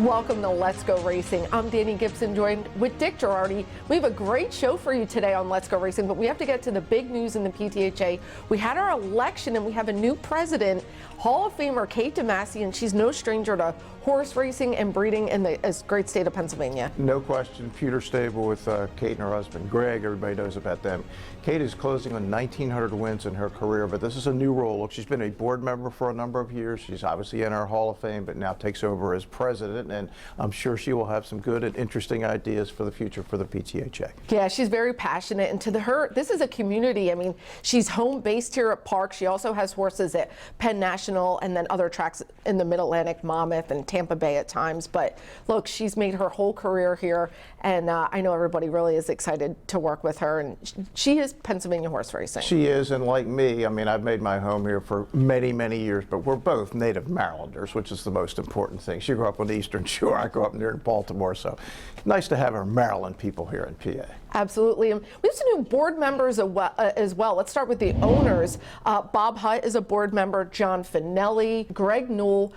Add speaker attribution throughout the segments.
Speaker 1: Welcome to Let's Go Racing. I'm Dani Gibson, joined with Dick Jerardi. We have a great show for you today on Let's Go Racing, but we have to get to the big news in the PTHA. We had our election and we have a new president, Hall of Famer Kate DeMasi, and she's no stranger to horse racing and breeding in the great state of Pennsylvania.
Speaker 2: No question, Pewter Stable with Kate and her husband Greg. Everybody knows about them. Kate is closing on 1,900 wins in her career, but this is a new role. Look, she's been a board member for a number of years. She's obviously in our Hall of Fame, but now takes over as president, and I'm sure she will have some good and interesting ideas for the future for the PTHA.
Speaker 1: Yeah, she's very passionate, and to her, this is a community. I mean, she's home based here at Park. She also has horses at Penn National and then other tracks in the Mid-Atlantic, Monmouth, and Tampa Bay at times. But look, she's made her whole career here, and I know everybody really is excited to work with her, and she is Pennsylvania horse racing.
Speaker 2: She is, and like me, I mean, I've made my home here for many, many years, but we're both native Marylanders, which is the most important thing. She grew up on the Eastern Shore, I grew up near Baltimore, so nice to have our Maryland people here in PA.
Speaker 1: Absolutely. And we have some new board members as well. Let's start with the owners. Bob Hutt is a board member, John Finelli, Greg Newell,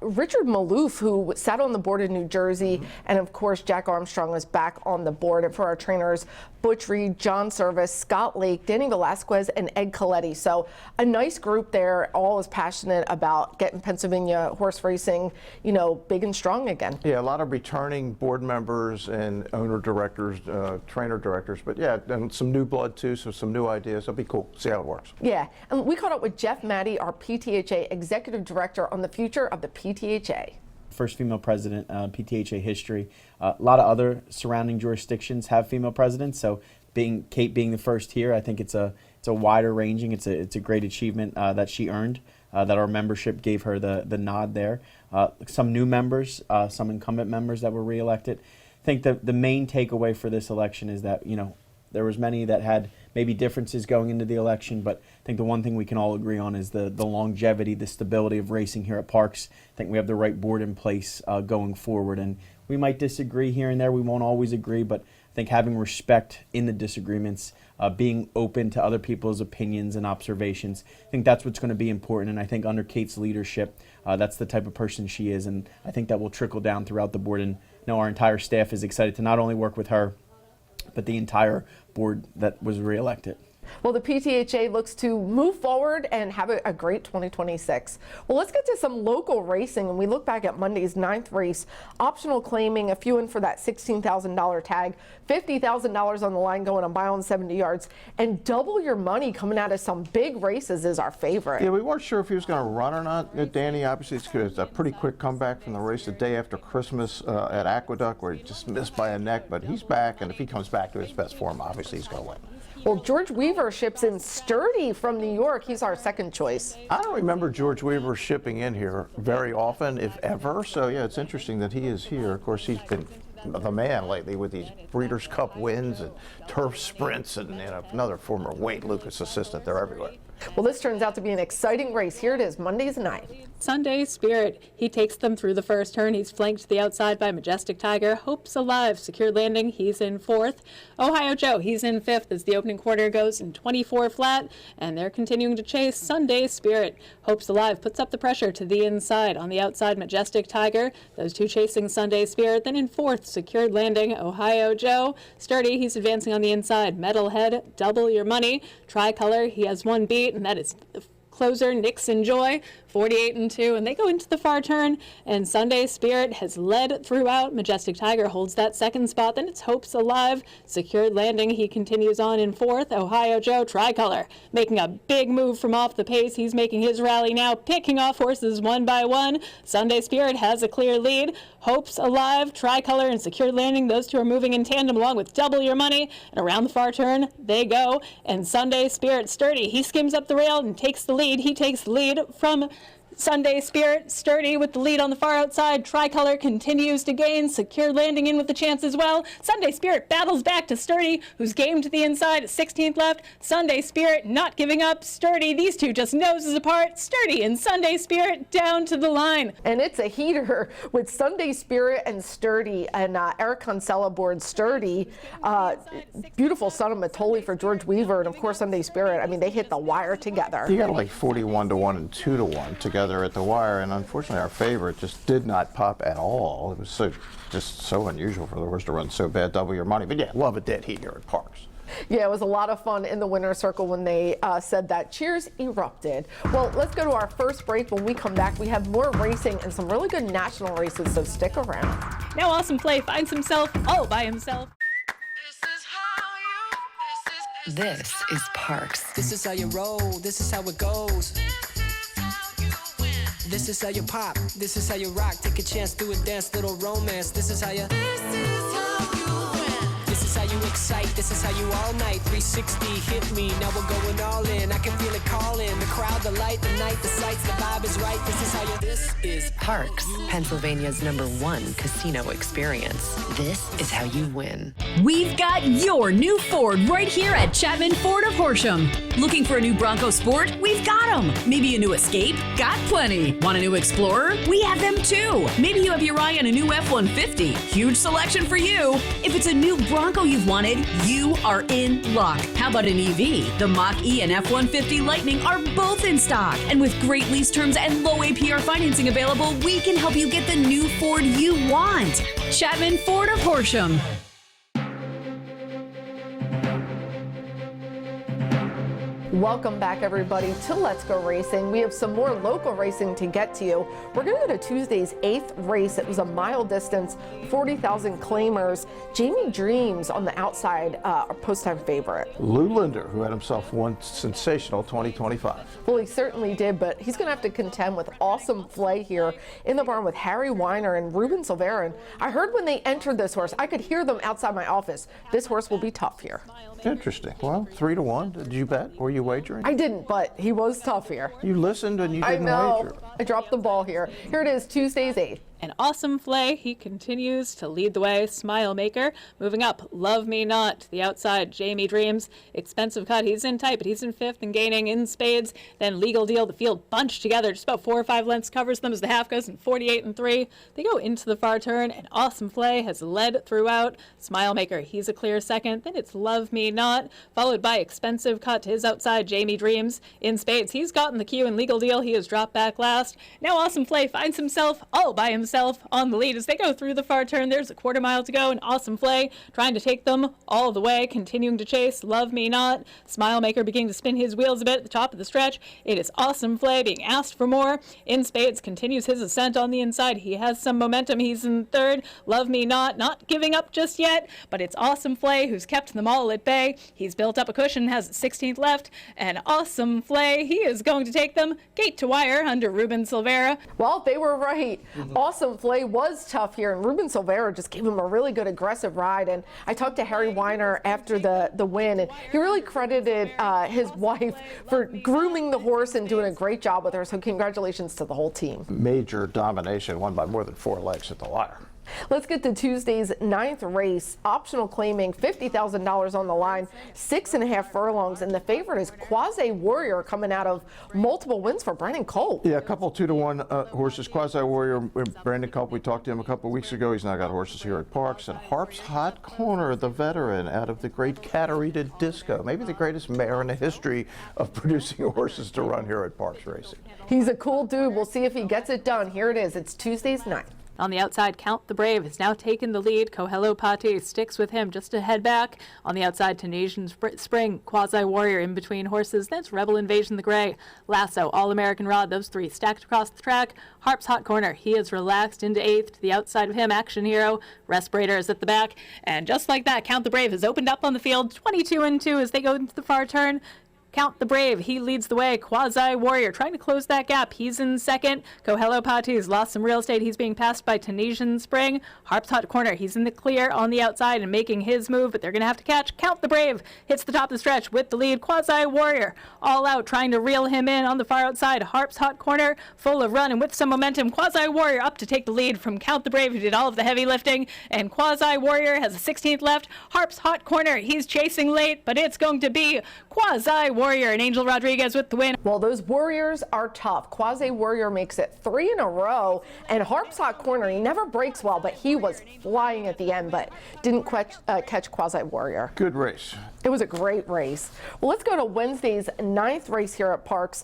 Speaker 1: Richard Maloof, who sat on the board in New Jersey, and of course Jack Armstrong is back on the board. And for our trainers, Butch Reed, John Service, Scott Lake, Danny Velasquez, and Ed Coletti. So a nice group there, all is passionate about getting Pennsylvania horse racing, you know, big and strong again.
Speaker 2: Yeah, a lot of returning board members and owner directors, trainer directors, but yeah, and some new blood too, so some new ideas. It'll be cool. See how it works.
Speaker 1: Yeah, and we caught up with Jeff Maddie, our PTHA executive director, on the future of the PTHA.
Speaker 3: First female president, PTHA history. A lot of other surrounding jurisdictions have female presidents, so Kate being the first here, I think it's a wider ranging. It's a great achievement that she earned. That our membership gave her the nod there. Some new members, some incumbent members that were reelected. I think the main takeaway for this election is that, you know, there was many that had maybe differences going into the election, but I think the one thing we can all agree on is the longevity, the stability of racing here at Parks. I think we have the right board in place going forward, and we might disagree here and there. We won't always agree, but I think having respect in the disagreements, being open to other people's opinions and observations, I think that's what's going to be important. And I think under Kate's leadership, that's the type of person she is, and I think that will trickle down throughout the board. And you know, our entire staff is excited to not only work with her, but the entire board that was reelected.
Speaker 1: Well, the PTHA looks to move forward and have a great 2026. Well, let's get to some local racing, and we look back at Monday's 9th race. Optional claiming, a few in for that $16,000 tag, $50,000 on the line going a mile and 70 yards, and double your money coming out of some big races is our favorite.
Speaker 2: Yeah, we weren't sure if he was going to run or not. Danny, obviously, it's a pretty quick comeback from the race the day after Christmas at Aqueduct, where he just missed by a neck, but he's back, and if he comes back to his best form, obviously he's going to win.
Speaker 1: Well, George Weaver ships in Sturdy from New York. He's our second choice.
Speaker 2: I don't remember George Weaver shipping in here very often, if ever. So, yeah, it's interesting that he is here. Of course, he's been the man lately with these Breeders' Cup wins and turf sprints, and another former Wade Lucas assistant. They're everywhere.
Speaker 1: Well, this turns out to be an exciting race. Here it is, Monday's 9th.
Speaker 4: Sunday Spirit. He takes them through the first turn. He's flanked to the outside by Majestic Tiger. Hopes Alive, secured landing. He's in 4th. Ohio Joe, he's in 5th as the opening quarter goes in 24 flat, and they're continuing to chase Sunday Spirit. Hopes Alive puts up the pressure to the inside. On the outside, Majestic Tiger. Those two chasing Sunday Spirit. Then in 4th, secured landing, Ohio Joe. Sturdy, he's advancing on the inside. Metalhead, double your money. Tricolor, he has one beat, and that is the closer, Nixon Joy, 48-2, and they go into the far turn, and Sunday Spirit has led throughout. Majestic Tiger holds that second spot. Then it's Hopes Alive, secured landing. He continues on in 4th. Ohio Joe, Tricolor, making a big move from off the pace. He's making his rally now, picking off horses one by one. Sunday Spirit has a clear lead. Hopes Alive, Tricolor, and secured landing. Those two are moving in tandem along with Double Your Money, and around the far turn they go, and Sunday Spirit Sturdy, he skims up the rail and takes the lead. He takes the lead from Sunday Spirit. Sturdy with the lead on the far outside. Tricolor continues to gain. Secure landing in with the chance as well. Sunday Spirit battles back to Sturdy, who's game to the inside at 16th left. Sunday Spirit not giving up. Sturdy, these two just noses apart. Sturdy and Sunday Spirit down to the line.
Speaker 1: And it's a heater with Sunday Spirit and Sturdy, and Eric Kinsella aboard Sturdy. Beautiful son of Matoli for George Weaver, and of course Sunday Spirit. I mean, they hit the wire together.
Speaker 2: You got like 41-1 and 2-1 together. together at the wire, and unfortunately our favorite just did not pop at all. It was just so unusual for the horse to run so bad, double your money. But yeah, love a dead heat here at Parks.
Speaker 1: Yeah, it was a lot of fun in the winner's circle when they said that. Cheers erupted. Well, let's go to our first break. When we come back, we have more racing and some really good national races, so stick around.
Speaker 4: Now Awesome Play finds himself all by himself.
Speaker 5: This is Parks.
Speaker 6: This is how you roll, this is how it goes. This is how you pop, this is how you rock. Take a chance, do a dance, little romance. This is how you. This is how you excite, this is how you all night. 360 hit me, now we're going all in. I can feel it calling, the crowd, the light, the night, the sights, the vibe is right. This is how you. This is
Speaker 5: Parks, Pennsylvania's #1 casino experience. This is how you win.
Speaker 7: We've got your new Ford right here at Chapman Ford of Horsham. Looking for a new Bronco Sport? We've got them. Maybe a new Escape? Got plenty. Want a new Explorer? We have them too. Maybe you have your eye on a new F-150. Huge selection for you. If it's a new Bronco you've wanted, you are in luck. How about an EV? The Mach-E and F-150 Lightning are both in stock. And with great lease terms and low APR financing available, we can help you get the new Ford you want. Chapman Ford of Horsham.
Speaker 1: Welcome back, everybody, to Let's Go Racing. We have some more local racing to get to you. We're going to go to Tuesday's 8th race. It was a mile distance, 40,000 claimers. Jamie Dreams on the outside, a post-time favorite.
Speaker 2: Lou Linder, who had himself one sensational 2025.
Speaker 1: Well, he certainly did, but he's going to have to contend with Awesome Flay here in the barn with Harry Weiner and Ruben Silvera. And I heard when they entered this horse, I could hear them outside my office. This horse will be tough here.
Speaker 2: Interesting. Well, 3-1. Did you bet? Were you wagering?
Speaker 1: I didn't, but he was tough here.
Speaker 2: You listened and you
Speaker 1: I
Speaker 2: didn't
Speaker 1: know.
Speaker 2: wager.
Speaker 1: I dropped the ball here. Here it is, Tuesday's 8th.
Speaker 4: An Awesome Flay, he continues to lead the way. Smile Maker moving up. Love Me Not, the outside. Jamie Dreams, Expensive Cut, he's in tight, but he's in 5th and gaining in spades. Then Legal Deal, the field bunched together, just about 4 or 5 lengths covers them as the half goes in 48 and 3. They go into the far turn, and Awesome Flay has led throughout. Smile Maker, he's a clear second. Then it's Love Me Not, followed by Expensive Cut to his outside. Jamie Dreams in spades. He's gotten the cue in Legal Deal. He has dropped back last. Now Awesome Flay finds himself all by himself on the lead as they go through the far turn. There's a quarter mile to go, and Awesome Flay trying to take them all the way, continuing to chase Love Me Not. Smile Maker beginning to spin his wheels a bit at the top of the stretch. It is Awesome Flay being asked for more. In spades continues his ascent on the inside. He has some momentum. He's in 3rd. Love Me Not giving up just yet, but it's Awesome Flay who's kept them all at bay. He's built up a cushion, has 16th left, and Awesome Flay, he is going to take them gate to wire under Ruben Silvera.
Speaker 1: Well, they were right. Awesome Flay was tough here, and Ruben Silvera just gave him a really good aggressive ride. And I talked to Harry Weiner after the win, and he really credited his wife for grooming the horse and doing a great job with her. So congratulations to the whole team.
Speaker 2: Major domination, won by more than 4 legs at the wire.
Speaker 1: Let's get to Tuesday's 9th race. Optional claiming $50,000 on the line, 6.5 furlongs, and the favorite is Quasi Warrior coming out of multiple wins for Brandon Colt.
Speaker 2: Yeah, a couple 2-to-1 horses. Quasi Warrior, Brandon Culp, we talked to him a couple weeks ago. He's now got horses here at Parks. And Harp's Hot Corner, the veteran out of the great Caterina Disco, maybe the greatest mare in the history of producing horses to run here at Parks Racing.
Speaker 1: He's a cool dude. We'll see if he gets it done. Here it is. It's Tuesday's 9th.
Speaker 4: On the outside, Count the Brave has now taken the lead. Coelho Pate sticks with him just a head back. On the outside, Tunisian Spring, Quasi Warrior in between horses. That's Rebel Invasion the Gray, Lasso, All-American Rod. Those 3 stacked across the track. Harp's Hot Corner, he is relaxed into 8th. To the outside of him, Action Hero, Respirator is at the back. And just like that, Count the Brave has opened up on the field, 22 and 2 as they go into the far turn. Count the Brave, he leads the way. Quasi Warrior trying to close that gap. He's in 2nd. Coelho Pati's lost some real estate. He's being passed by Tunisian Spring. Harp's Hot Corner, he's in the clear on the outside and making his move, but they're going to have to catch. Count the Brave hits the top of the stretch with the lead. Quasi Warrior all out trying to reel him in on the far outside. Harp's Hot Corner full of run and with some momentum. Quasi Warrior up to take the lead from Count the Brave, who did all of the heavy lifting, and Quasi Warrior has a 16th left. Harp's Hot Corner, he's chasing late, but it's going to be Quasi Warrior and Angel Rodriguez with the win.
Speaker 1: Well, those Warriors are tough. Quasi Warrior makes it 3 in a row, and Harp's hot corner, he never breaks well, but he was flying at the end, but didn't catch Quasi Warrior.
Speaker 2: Good race.
Speaker 1: It was a great race. Well, let's go to Wednesday's 9th race here at Parks.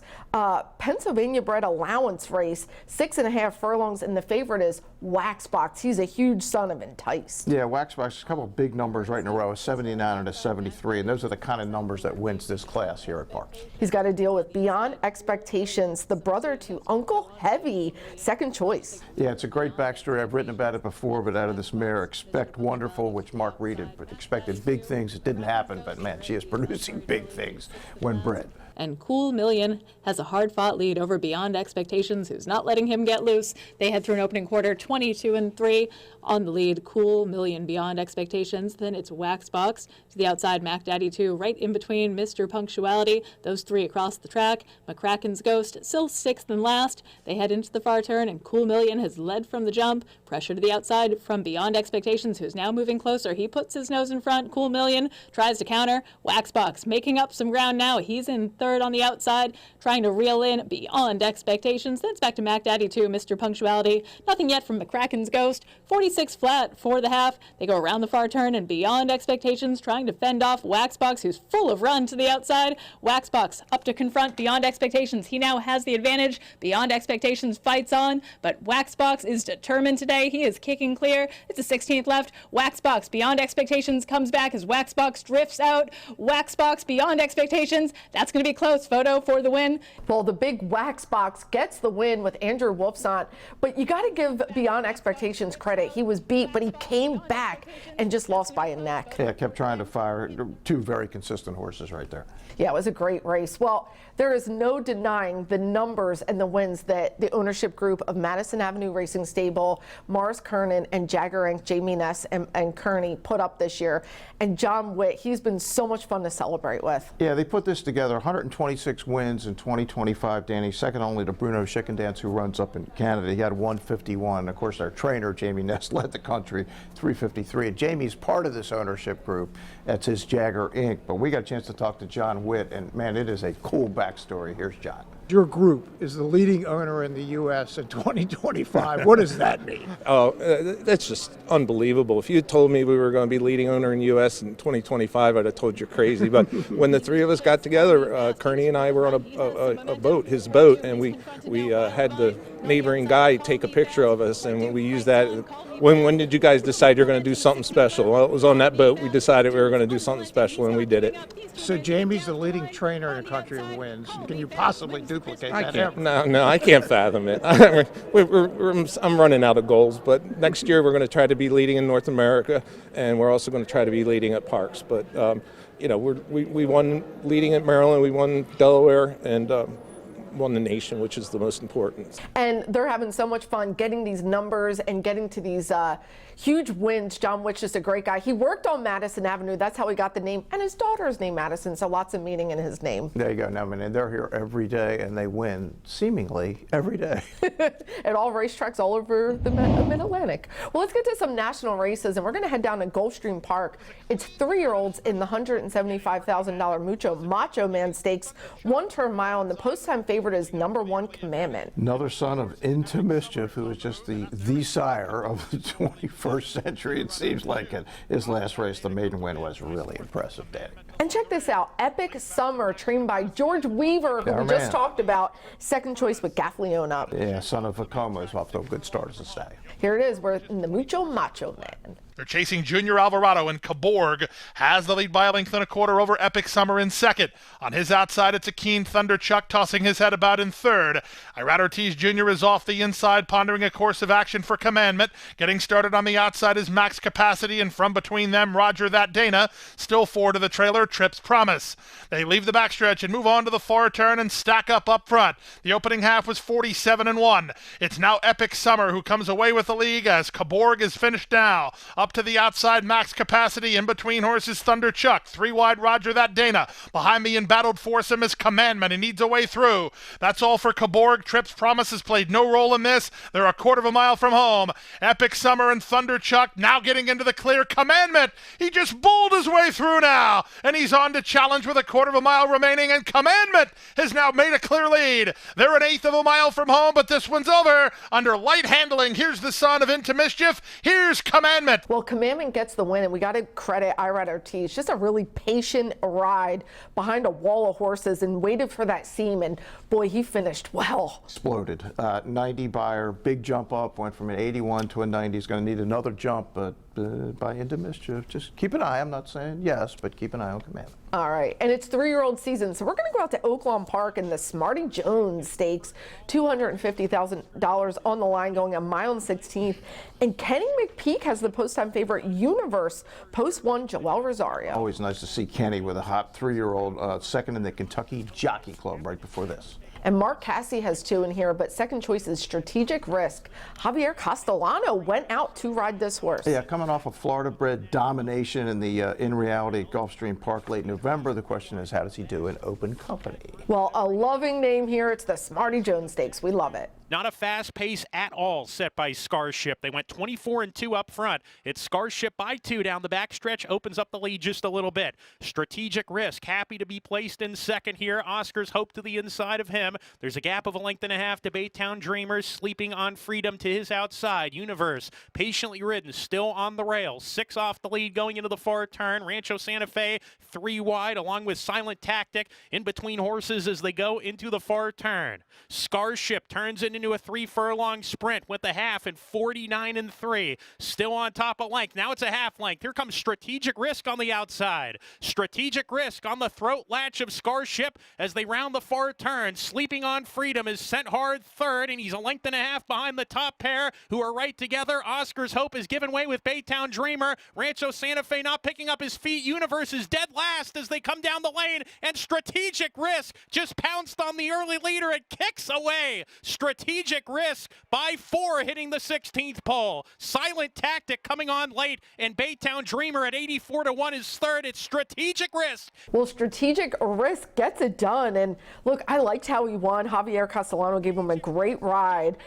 Speaker 1: Pennsylvania bred allowance race, 6.5 furlongs, and the favorite is Waxbox. He's a huge son of Entice.
Speaker 2: Yeah, Waxbox, a couple of big numbers right in a row, a 79 and a 73, and those are the kind of numbers that wins this class here at Parks.
Speaker 1: He's got to deal with Beyond Expectations, the brother to Uncle Heavy, second choice.
Speaker 2: Yeah, it's a great backstory. I've written about it before, but out of this mare, Expect Wonderful, which Mark Reed had expected big things. It didn't happen, but man, she is producing big things when bred.
Speaker 4: And Cool Million has a hard-fought lead over Beyond Expectations, who's not letting him get loose. They head through an opening quarter 22-3 on the lead. Cool Million, Beyond Expectations. Then it's Waxbox to the outside. Mac Daddy 2 right in between Mr. Punctuality. Those three across the track. McCracken's Ghost still 6th and last. They head into the far turn, and Cool Million has led from the jump. Pressure to the outside from Beyond Expectations, who's now moving closer. He puts his nose in front. Cool Million tries to counter. Waxbox making up some ground now. He's in third on the outside, trying to reel in Beyond Expectations. Then it's back to Mac Daddy 2, Mr. Punctuality. Nothing yet from McCracken's Ghost. 46 flat for the half. They go around the far turn, and Beyond Expectations trying to fend off Waxbox, who's full of run to the outside. Waxbox up to confront Beyond Expectations. He now has the advantage. Beyond Expectations fights on, but Waxbox is determined today. He is kicking clear. It's a 16th left. Waxbox, Beyond Expectations comes back as Waxbox drifts out. Waxbox, Beyond Expectations. That's going to be close. Photo for the win.
Speaker 1: Well, the big Waxbox gets the win with Andrew Wolfson, but you got to give Beyond Expectations credit. He was beat, but he came back and just lost by a neck.
Speaker 2: Yeah, kept trying to fire. Two very consistent horses right there.
Speaker 1: Yeah, it was a great race. Well, there is no denying the numbers and the wins that the ownership group of Madison Avenue Racing Stable, Mars Kernan, and Jagger Inc., Jamie Ness and Kearney put up this year. And John Witt, he's been so much fun to celebrate with.
Speaker 2: Yeah, they put this together. 126 wins in 2025, Danny, second only to Bruno Schickendance, who runs up in Canada. He had 151. Of course, our trainer, Jamie Ness, led the country, 353. And Jamie's part of this ownership group. That's his Jagger Inc. But we got a chance to talk to John Witt, and man, it is a cool backstory. Here's John.
Speaker 8: Your group is the leading owner in the U.S. in 2025. What does that mean?
Speaker 9: Oh, that's just unbelievable. If you had told me we were going to be leading owner in the U.S. in 2025, I'd have told you crazy. But when the three of us got together, Kearney and I were on a boat, his boat, and we had the neighboring guy take a picture of us, and we used that. When did you guys decide you're going to do something special? Well, it was on that boat we decided we were going to do something special, and we did it.
Speaker 8: So Jamie's the leading trainer in the country who wins. Can you possibly duplicate that?
Speaker 9: No, I can't fathom it. I'm running out of goals, but next year we're going to try to be leading in North America, and we're also going to try to be leading at Parks. But we won leading at Maryland, we won Delaware, and won the nation, which is the most important.
Speaker 1: And they're having so much fun getting these numbers and getting to these huge wins. John Witt's just a great guy. He worked on Madison Avenue. That's how he got the name. And his daughter is named Madison, so lots of meaning in his name.
Speaker 2: There you go. Now, I mean, they're here every day, and they win seemingly every day.
Speaker 1: At all racetracks all over the Mid-Atlantic. Well, let's get to some national races, and we're going to head down to Gulfstream Park. It's 3-year-olds in the $175,000 Mucho Macho Man Stakes, 1-turn mile, and the post-time favorite is number 1 Commandment.
Speaker 2: Another son of Into Mischief, who is just the sire of the 21st century, it seems like. In his last race, the maiden win was really impressive, Danny.
Speaker 1: And check this out, Epic Summer, trained by George Weaver, who we just talked about, second choice with Gaffleon up.
Speaker 2: Yeah, son of Vacoma is off to a good start as a stallion.
Speaker 1: Here it is, we're in the Mucho Macho Man.
Speaker 10: They're chasing Junior Alvarado, and Caborg has the lead by a length and a quarter over Epic Summer in second. On his outside, it's a keen Thunder Chuck tossing his head about in third. Irad Ortiz Jr. is off the inside, pondering a course of action for Commandment. Getting started on the outside is Max Capacity, and from between them, Roger That Dana. Still four to the trailer, Trips Promise. They leave the backstretch and move on to the far turn and stack up front. The opening half was 47-1. It's now Epic Summer who comes away with the lead as Caborg is finished now. Up to the outside, Max Capacity. In between horses, Thunder Chuck. 3 wide, Roger That Dana. Behind the embattled foursome is Commandment. He needs a way through. That's all for Caborg. Trips Promise has played no role in this. They're a quarter of a mile from home. Epic Summer and Thunder Chuck now getting into the clear. Commandment, he just bowled his way through now, and he's on to challenge with a quarter of a mile remaining, and Commandment has now made a clear lead. They're an eighth of a mile from home, but this one's over under light handling. Here's the son of Into Mischief. Here's Commandment.
Speaker 1: Well, Commandment gets the win, and we got to credit Irad Ortiz. Just a really patient ride behind a wall of horses and waited for that seam, and boy, he finished well.
Speaker 2: Exploded. 90 buyer, big jump up, went from an 81 to a 90. He's going to need another jump, but by Into Mischief, just keep an eye. I'm not saying yes, but keep an eye on Commandment.
Speaker 1: All right, and it's 3-year-old season, so we're going to go out to Oaklawn Park in the Smarty Jones Stakes, $250,000 on the line, going a mile and 16th. And Kenny McPeak has the post-time favorite Universe, post one Joel Rosario.
Speaker 2: Always nice to see Kenny with a hot 3-year-old, second in the Kentucky Jockey Club right before this.
Speaker 1: And Mark Cassie has 2 in here, but second choice is Strategic Risk. Javier Castellano went out to ride this horse.
Speaker 2: Yeah, coming off of Florida-bred domination in the In Reality at Gulfstream Park late November. The question is, how does he do in open company?
Speaker 1: Well, a loving name here. It's the Smarty Jones Stakes. We love it.
Speaker 11: Not a fast pace at all set by Starship. They went 24-2 up front. It's Starship by 2 down the backstretch, opens up the lead just a little bit. Strategic Risk, happy to be placed in second here. Oscar's Hope to the inside of him. There's a gap of a length and a half to Baytown Dreamers, Sleeping on Freedom to his outside. Universe, patiently ridden, still on the rails. 6 off the lead going into the far turn. Rancho Santa Fe, 3 wide, along with Silent Tactic in between horses as they go into the far turn. Starship turns it into a 3-furlong sprint with the half and 49-3. Still on top of length. Now it's a half length. Here comes Strategic Risk on the outside. Strategic Risk on the throat latch of Starship as they round the far turn. Sleeping on Freedom is sent hard third, and he's a length and a half behind the top pair who are right together. Oscar's Hope is given way with Baytown Dreamer. Rancho Santa Fe not picking up his feet. Universe is dead last as they come down the lane, and Strategic Risk just pounced on the early leader and kicks away. Strategic Risk by 4 hitting the 16th pole. Silent Tactic coming on late, and Baytown Dreamer at 84-1 is third. It's Strategic Risk.
Speaker 1: Well, Strategic Risk gets it done, and look, I liked how he won. Javier Castellano gave him a great ride.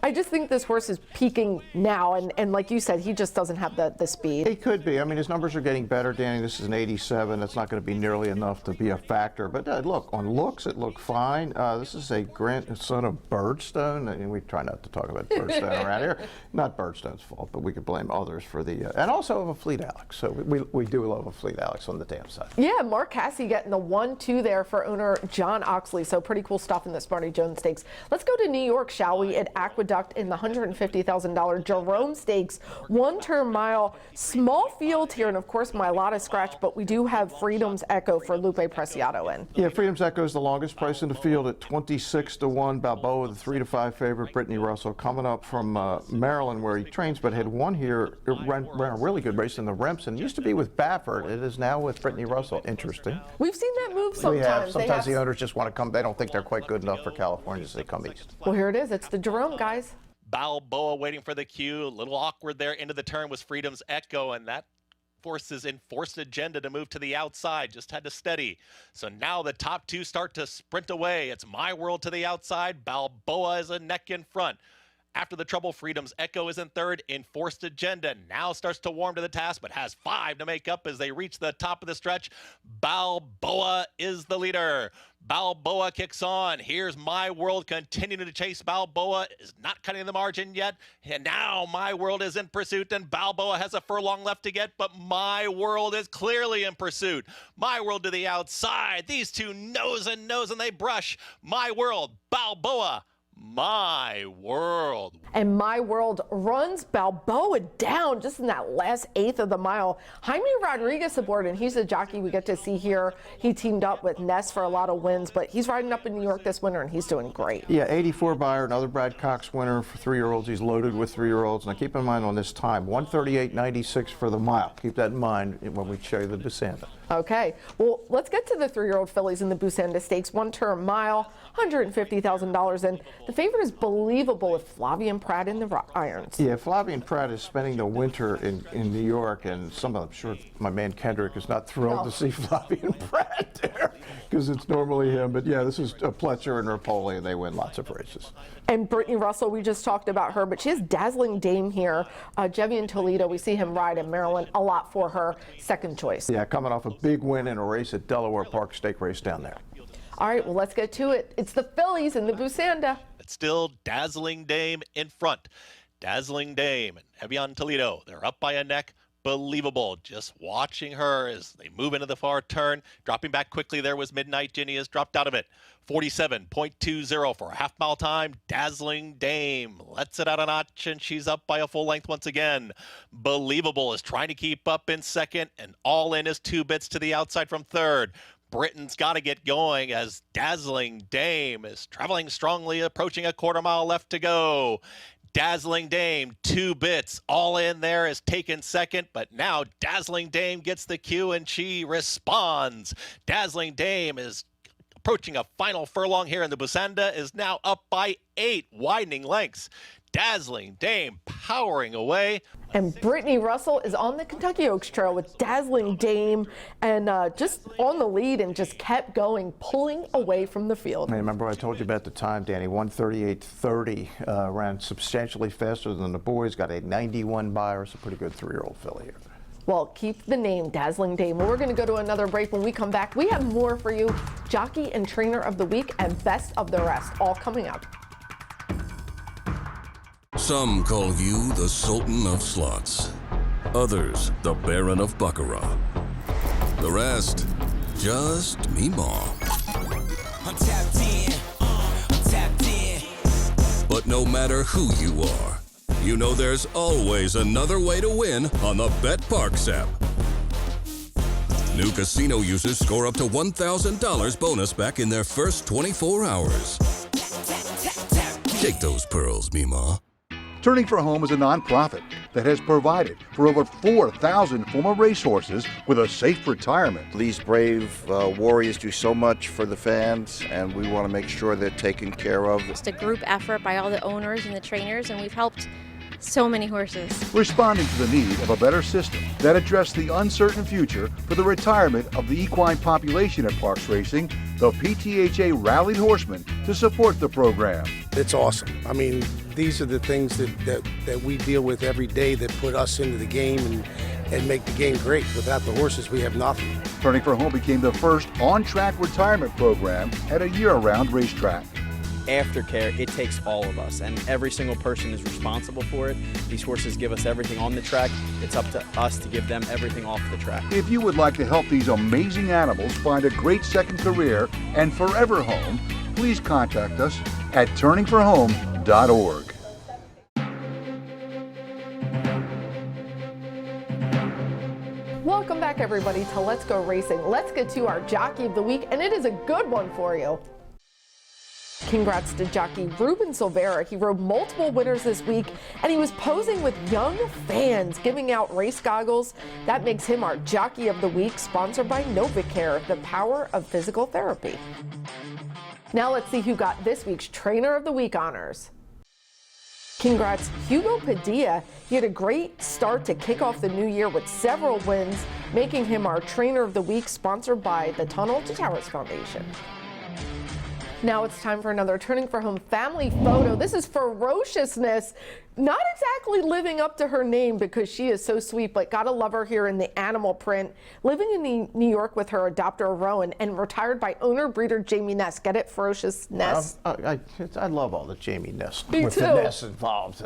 Speaker 1: I just think this horse is peaking now, and like you said, he just doesn't have the speed.
Speaker 2: He could be. I mean, his numbers are getting better, Danny. This is an 87. That's not going to be nearly enough to be a factor. But look, on looks, it looked fine. This is a grandson of Birdstone. And we try not to talk about Birdstone around here. Not Birdstone's fault, but we could blame others for the... and also of a Fleet Alex. So we do love a Fleet Alex on the damn side.
Speaker 1: Yeah, Mark Cassie getting the 1-2 there for owner John Oxley. So pretty cool stuff in the Smarty Jones Stakes. Let's go to New York, shall we, at Aqueduct in the $150,000 Jerome Stakes, 1-turn mile, small field here, and of course Milata scratch, but we do have Freedom's Echo for Lupe Preciado in.
Speaker 2: Yeah, Freedom's Echo is the longest price in the field at 26-1. Balboa, the 3-5 favorite. Brittany Russell coming up from Maryland where he trains, but had won here, ran a really good race in the Remsen. Used to be with Baffert. It is now with Brittany Russell. Interesting.
Speaker 1: We've seen that move sometimes.
Speaker 2: We have. Sometimes the owners just want to come. They don't think they're quite good enough for California, so they come east.
Speaker 1: Well, here it is. It's the Jerome, guys.
Speaker 12: Balboa waiting for the cue. A little awkward there. Into the turn was Freedom's Echo, and that forces Enforced Agenda to move to the outside. Just had to steady. So now the top 2 start to sprint away. It's My World to the outside. Balboa is a neck in front. After the trouble, Freedom's Echo is in third. Enforced Agenda now starts to warm to the task, but has 5 to make up as they reach the top of the stretch. Balboa is the leader. Balboa kicks on. Here's My World continuing to chase. Balboa is not cutting the margin yet. And now My World is in pursuit, and Balboa has a furlong left to get, but My World is clearly in pursuit. My World to the outside. These two nose and they brush. My World, Balboa. My World.
Speaker 1: And My World runs Balboa down just in that last eighth of the mile. Jaime Rodriguez aboard, and he's a jockey we get to see here. He teamed up with Ness for a lot of wins, but he's riding up in New York this winter, and he's doing great.
Speaker 2: Yeah, 84 buyer, another Brad Cox winner for 3-year-olds. He's loaded with 3-year-olds. Now keep in mind on this time, 138.96 for the mile. Keep that in mind when we show you the Busanda.
Speaker 1: Okay, well, let's get to the 3-year-old fillies in the Busanda Stakes. 1-turn mile, $150,000, and The favorite is Believable with Flavien Prat in the irons.
Speaker 2: Yeah, Flavien Prat is spending the winter in New York, and I'm sure my man Kendrick is not thrilled to see Flavien Prat there because it's normally him. But yeah, this is Pletcher and Rapoli, and they win lots of races.
Speaker 1: And Brittany Russell, we just talked about her, but she has Dazzling Dame here. Jevian Toledo, we see him ride in Maryland a lot for her, second choice.
Speaker 2: Yeah, coming off a big win in a race at Delaware Park, stake race down there.
Speaker 1: All right, well, let's get to it. It's the fillies and the Busanda.
Speaker 12: It's still Dazzling Dame in front. Dazzling Dame and Jevian Toledo, they're up by a neck. Believable. Just watching her as they move into the far turn. Dropping back quickly there was Midnight Ginny has dropped out of it. 47.20 for a half-mile time. Dazzling Dame lets it out a notch, and she's up by a full length once again. Believable is trying to keep up in second, and All In is 2 bits to the outside from third. Britain's got to get going as Dazzling Dame is traveling strongly, approaching a quarter mile left to go. Dazzling Dame, 2 bits. All In there is taken second, but now Dazzling Dame gets the cue and she responds. Dazzling Dame is approaching a final furlong here, and the Busanda is now up by 8 widening lengths. Dazzling Dame powering away.
Speaker 1: And Brittany Russell is on the Kentucky Oaks Trail with Dazzling Dame and just on the lead and just kept going, pulling away from the field.
Speaker 2: I remember I told you about the time, Danny, 1:38.30, ran substantially faster than the boys, got a 91 buyer. It's a pretty good 3-year-old filly here.
Speaker 1: Well, keep the name Dazzling Dame. Well, we're going to go to another break. When we come back, we have more for you. Jockey and Trainer of the Week and Best of the Rest, all coming up.
Speaker 13: Some call you the Sultan of Slots. Others, the Baron of Baccarat. The rest, just Meemaw.
Speaker 6: I'm tapped in, I'm tapped in.
Speaker 13: But no matter who you are, you know there's always another way to win on the Bet Parks app. New casino users score up to $1,000 bonus back in their first 24 hours. Take those pearls, Meemaw.
Speaker 14: Turning for Home is a nonprofit that has provided for over 4,000 former racehorses with a safe retirement.
Speaker 15: These brave warriors do so much for the fans, and we want to make sure they're taken care of.
Speaker 16: It's a group effort by all the owners and the trainers, and we've helped so many horses.
Speaker 14: Responding to the need of a better system that addressed the uncertain future for the retirement of the equine population at Parks Racing, the PTHA rallied horsemen to support the program.
Speaker 17: It's awesome. I mean, these are the things that we deal with every day that put us into the game and make the game great. Without the horses, we have nothing.
Speaker 14: Turning for Home became the first on-track retirement program at a year-round racetrack.
Speaker 3: Aftercare, it takes all of us, and every single person is responsible for it. These horses give us everything on the track. It's up to us to give them everything off the track.
Speaker 14: If you would like to help these amazing animals find a great second career and forever home, please contact us at turningforhome.org.
Speaker 1: Welcome back, everybody, to Let's Go Racing. Let's get to our Jockey of the Week, and it is a good one for you. Congrats to jockey Ruben Silvera. He rode multiple winners this week, and he was posing with young fans, giving out race goggles. That makes him our Jockey of the Week, sponsored by Novacare, the power of physical therapy. Now let's see who got this week's Trainer of the Week honors. Congrats, Hugo Padilla. He had a great start to kick off the new year with several wins, making him our Trainer of the Week, sponsored by the Tunnel to Towers Foundation. Now it's time for another Turning for Home family photo. This is Ferociousness. Not exactly living up to her name because she is so sweet, but gotta love her here in the animal print. Living in New York with her adopter Rowan and retired by owner breeder Jamie Ness. Get it? Ferocious Ness.
Speaker 2: I love all the Jamie Ness
Speaker 1: Me
Speaker 2: with
Speaker 1: too.
Speaker 2: the Ness involved.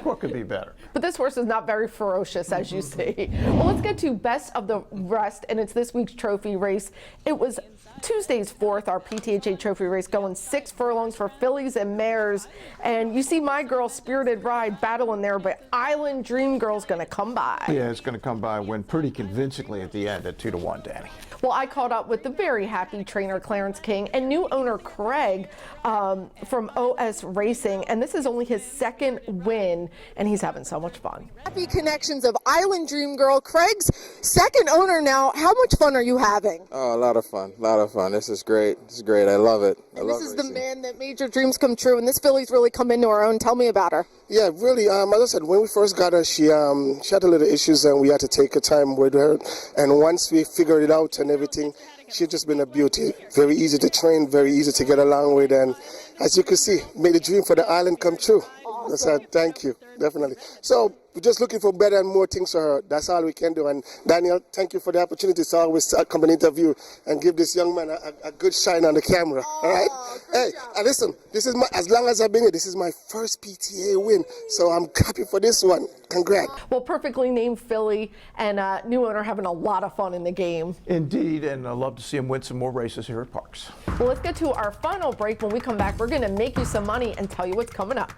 Speaker 2: What could be better?
Speaker 1: But this horse is not very ferocious, as you see. Well, let's get to Best of the Rest, and it's this week's trophy race. It was Tuesday's 4th, our PTHA trophy race, going 6 furlongs for fillies and mares. And you see my girl Girl Spirited Ride battle in there, but Island Dream Girl's going to come by.
Speaker 2: Yeah, it's going to come by and win pretty convincingly at the end at 2-1, Danny.
Speaker 1: Well, I caught up with the very happy trainer Clarence King and new owner Craig from OS Racing, and this is only his second win, and he's having so much fun.
Speaker 18: Happy connections of Island Dream Girl. Craig's second owner now. How much fun are you having?
Speaker 19: Oh, a lot of fun. A lot of fun. This is great. This is great. I love it.
Speaker 18: This is the man that made your dreams come true, and this filly's really come into her own. Tell me about her.
Speaker 19: Yeah, really. As I said, when we first got her, she had a little issues, and we had to take her time with her. And once we figured it out and everything, she's just been a beauty. Very easy to train, very easy to get along with, and as you can see, made a dream for the island come true. I said, thank you, definitely. So we're just looking for better and more things for her. That's all we can do. And Daniel, thank you for the opportunity to always come and interview and give this young man a good shine on the camera. All right? Hey, and listen, this is as long as I've been here, this is my first PTA win. So I'm happy for this one. Congrats.
Speaker 1: Well, perfectly named filly and new owner having a lot of fun in the game.
Speaker 2: Indeed, and I'd love to see him win some more races here at Parks.
Speaker 1: Well, let's get to our final break. When we come back, we're going to make you some money and tell you what's coming up.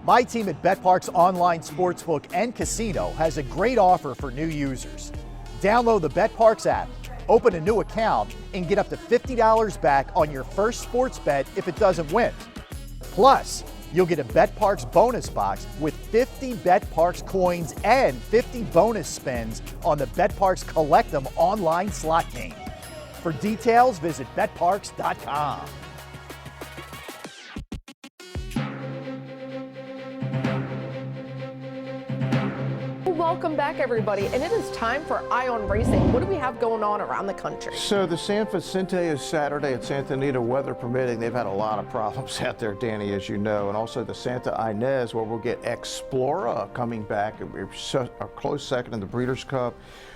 Speaker 20: My team at BetParks Online Sportsbook and Casino has a great offer for new users. Download the BetParks app, open a new account, and get up to $50 back on your first sports bet if it doesn't win. Plus, you'll get a BetParks bonus box with 50 BetParks coins and 50 bonus spins on the BetParks Collect 'em online slot game. For details, visit betparks.com.
Speaker 1: Welcome back, everybody, and it is time for Eye on Racing. What do we have going on around the country?
Speaker 2: So the San Vicente is Saturday at Santa Anita, weather permitting. They've had a lot of problems out there, Danny, as you know, and also the Santa Ynez, where we'll get Explora coming back. We're a close second in the Breeders' Cup.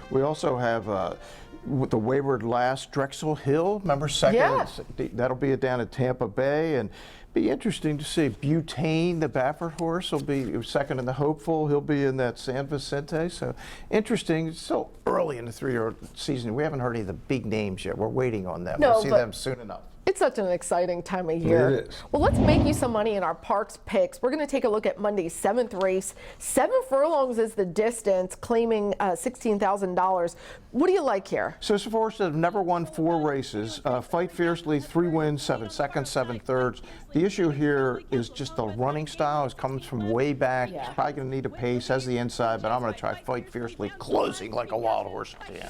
Speaker 2: We also have the Wayward Lass, Drexel Hill, remember second?
Speaker 1: Yeah.
Speaker 2: That'll be down at Tampa Bay, and be interesting to see. Butane, the Baffert horse, will be second in the Hopeful. He'll be in that San Vicente. So interesting. It's still early in the 3-year season. We haven't heard any of the big names yet. We're waiting on them.
Speaker 1: No,
Speaker 2: we'll see them soon enough.
Speaker 1: It's such an exciting time of year.
Speaker 2: It is.
Speaker 1: Well, let's make you some money in our Parks picks. We're going to take a look at Monday's 7th race. 7 furlongs is the distance, claiming $16,000. What do you like here?
Speaker 2: So it's a horse that have never won 4 races. Fight Fiercely, 3 wins, 7 seconds, 7 thirds. The issue here is just the running style. It comes from way back.
Speaker 1: Yeah.
Speaker 2: It's probably going to need a pace, has the inside, but I'm going to try Fight Fiercely, closing like a wild horse. Yeah.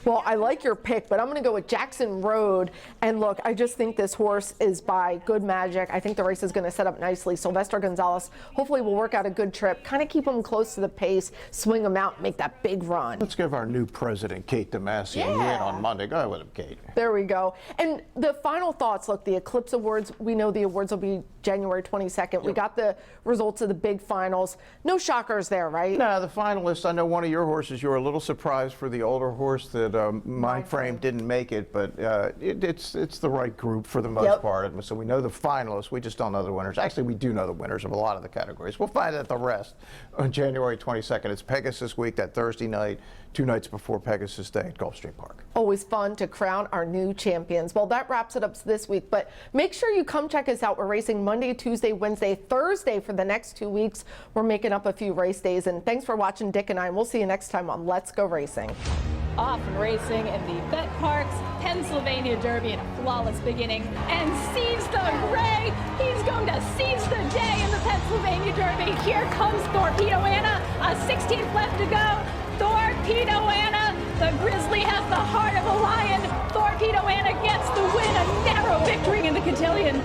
Speaker 1: Well, I like your pick, but I'm going to go with Jackson Road. And look, I just think this horse is by good magic. I think the race is going to set up nicely. Sylvester Gonzalez hopefully will work out a good trip, kind of keep him close to the pace, swing him out, make that big run.
Speaker 2: Let's give our new president, Kate DeMasi, a win on Monday. Go ahead with him, Kate.
Speaker 1: There we go. And the final thoughts, look, the Eclipse Awards, we know the awards will be January 22nd. Yep. We got the results of the big finals. No shockers there, right?
Speaker 2: No, the finalists, I know one of your horses, you were a little surprised for the older horse that Mindframe didn't make it, but it's the right group for the most part. So we know the finalists, we just don't know the winners. Actually, we do know the winners of a lot of the categories. We'll find out the rest on January 22nd. It's Pegasus Week, that Thursday night, 2 nights before Pegasus Day at Gulfstream Park.
Speaker 1: Always fun to crown our new champions. Well, that wraps it up this week, but make sure you come check us out. We're racing Monday, Tuesday, Wednesday, Thursday for the next 2 weeks. We're making up a few race days, and thanks for watching Dick and I, and we'll see you next time on Let's Go Racing.
Speaker 4: Off and racing in the BetParks Pennsylvania Derby in a flawless beginning, and seize the gray. He's going to seize the day in the Pennsylvania Derby. Here comes Torpedo Anna, a 16th left to go. Torpedo Anna, the Grizzly has the heart of a lion. Torpedo Anna gets the win, a narrow victory in the cotillion.